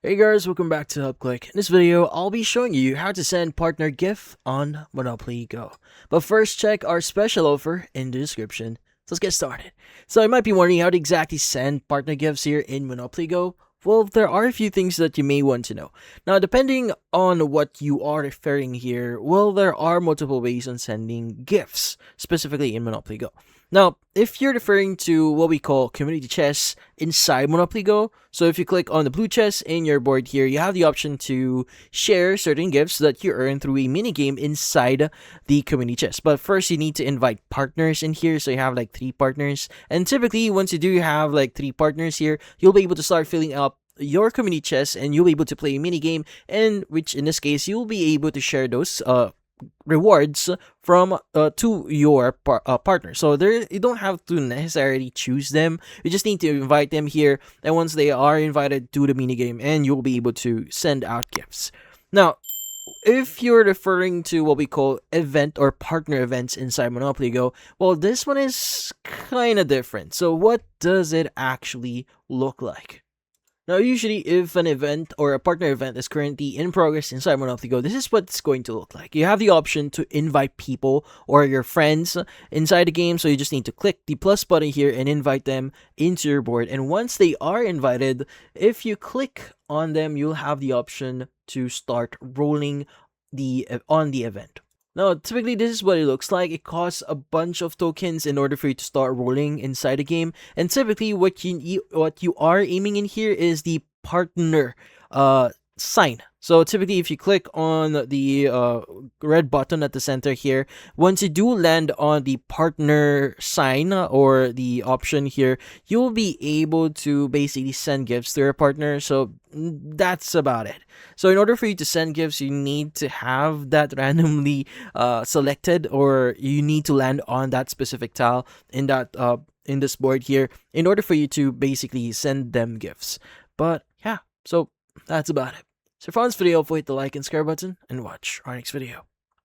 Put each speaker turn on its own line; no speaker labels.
Hey guys, welcome back to HelpClick. In this video, I'll be showing you how to send partner GIF on Monopoly Go. But first, check our special offer in the description. So let's get started. So I might be wondering how to exactly send partner GIFs here in Monopoly Go. Well, there are a few things that you may want to know. Now, depending on what you are referring here, well, there are multiple ways on sending GIFs, specifically in Monopoly Go. Now, if you're referring to what we call community chests inside Monopoly Go, so if you click on the blue chest in your board here, you have the option to share certain gifts that you earn through a mini game inside the community chest. But first, you need to invite partners in here, so you have like 3 partners. And typically, once you do have like 3 partners here, you'll be able to start filling up your community chest and you'll be able to play a mini game, and which in this case you'll be able to share those rewards from to your partner. So there, you don't have to necessarily choose them. You just need to invite them here, and once they are invited to the minigame, and you'll be able to send out gifts. Now, if you're referring to what we call event or partner events inside Monopoly Go, well, this one is kind of different. So what does it actually look like? Now, usually, if an event or a partner event is currently in progress inside Monopoly Go, this is what it's going to look like. You have the option to invite people or your friends inside the game, so you just need to click the plus button here and invite them into your board. And once they are invited, if you click on them, you'll have the option to start rolling on the event. Now, typically, this is what it looks like. It costs a bunch of tokens in order for you to start rolling inside the game. And typically, what you are aiming in here is the partner sign. So typically, if you click on the red button at the center here, once you do land on the partner sign or the option here, you'll be able to basically send gifts to your partner. So that's about it. So in order for you to send gifts, you need to have that randomly selected, or you need to land on that specific tile in that in this board here in order for you to basically send them gifts. But yeah, so that's about it. So if you found this video, hit the like and subscribe button and watch our next video.